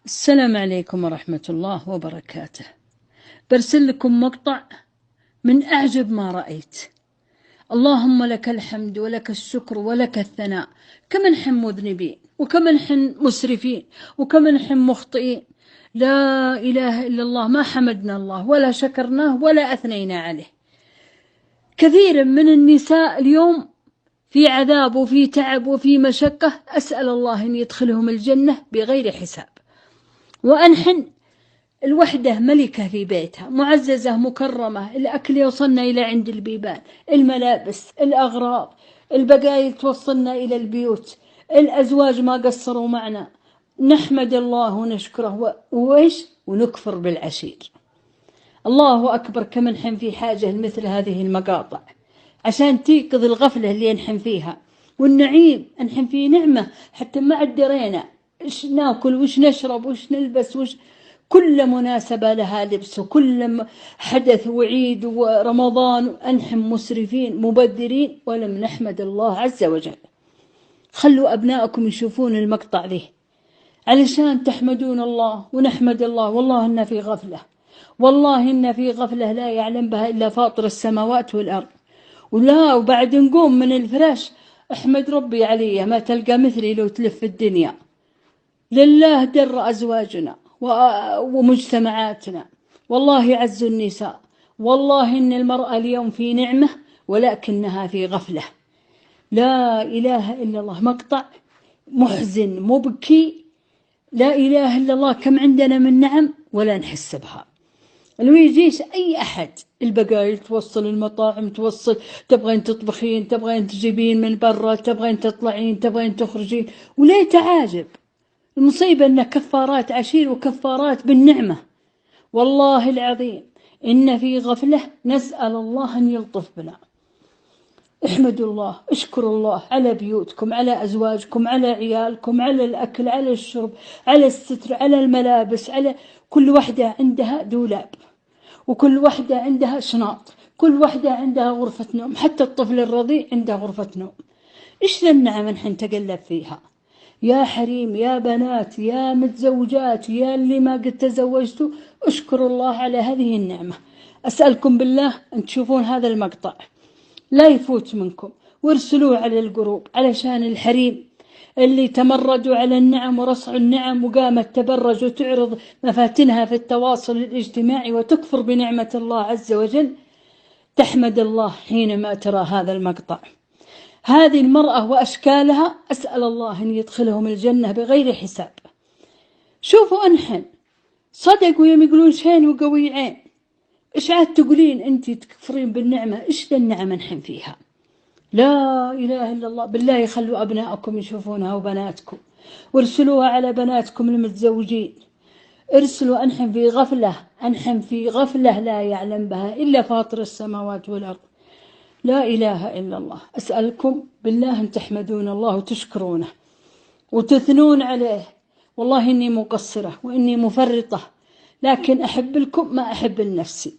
السلام عليكم ورحمة الله وبركاته. برسل لكم مقطع من أعجب ما رأيت. اللهم لك الحمد ولك الشكر ولك الثناء، كما نحن مذنبين وكما نحن مسرفين وكما نحن مخطئين. لا إله إلا الله، ما حمدنا الله ولا شكرناه ولا أثنينا عليه. كثير من النساء اليوم في عذاب وفي تعب وفي مشقة، أسأل الله أن يدخلهم الجنة بغير حساب. وأنحن الوحدة ملكة في بيتها، معززة مكرمة، الأكل يوصلنا إلى عند البيبان، الملابس، الأغراض، البقايا توصلنا إلى البيوت، الأزواج ما قصروا معنا. نحمد الله ونشكره ونكفر بالعشير. الله أكبر، كم نحن في حاجة لمثل هذه المقاطع عشان تيقظ الغفلة اللي نحن فيها. والنعيم، نحن في نعمة حتى ما عدرينا إيش ناكل وإيش نشرب وإيش نلبس كل مناسبة لها لبس، وكل حدث وعيد ورمضان نحن مسرفين مبذرين ولم نحمد الله عز وجل. خلوا أبنائكم يشوفون المقطع ذي علشان تحمدون الله ونحمد الله. والله إن في غفلة، والله إن في غفلة لا يعلم بها إلا فاطر السماوات والأرض. وبعد نقوم من الفراش احمد ربي علي ما تلقى مثلي لو تلف الدنيا. لله در أزواجنا ومجتمعاتنا، والله يعز النساء. والله إن المرأة اليوم في نعمة ولكنها في غفلة. لا إله إلا الله. مقطع محزن مبكي. لا إله إلا الله، كم عندنا من نعم ولا نحس بها. لو يجيش أي أحد، البقايا توصل، المطاعم توصل، تبغين تطبخين، تبغين تجيبين من برا، تبغين تطلعين، تبغين تخرجين، ولا تعاجب. المصيبة أن كفارات عشير وكفارات بالنعمة. والله العظيم إن في غفلة، نسأل الله أن يلطف بنا. احمدوا الله، اشكروا الله على بيوتكم، على أزواجكم، على عيالكم، على الأكل، على الشرب، على الستر، على الملابس، على كل وحدة عندها دولاب، وكل وحدة عندها شناط، كل وحدة عندها غرفة نوم، حتى الطفل الرضيع عنده غرفة نوم. إيش النعم نحن نتقلب فيها؟ يا حريم، يا بنات، يا متزوجات، يا اللي ما قد تزوجتوا، اشكروا الله على هذه النعمة. أسألكم بالله أن تشوفون هذا المقطع، لا يفوت منكم، وارسلوه على الجروب علشان الحريم اللي تمردوا على النعم ورصعوا النعم وقامت تبرج وتعرض مفاتنها في التواصل الاجتماعي وتكفر بنعمة الله عز وجل، تحمد الله حينما ترى هذا المقطع. هذه المرأة وأشكالها، أسأل الله أن يدخلهم الجنة بغير حساب. شوفوا أنحن صدقوا يوم يقولون شين وقوي عين. إيش عاد تقولين أنت تكفرين بالنعمة؟ إيش النعمة نحن فيها؟ لا إله إلا الله. بالله خلوا أبنائكم يشوفونها وبناتكم، وارسلوها على بناتكم المتزوجين. ارسلوا. أنحن في غفلة، أنحن في غفلة لا يعلم بها إلا فاطر السماوات والأرض. لا إله إلا الله. أسألكم بالله أن تحمدون الله وتشكرونه وتثنون عليه. والله إني مقصرة وإني مفرطة، لكن أحب لكم ما أحب لنفسي.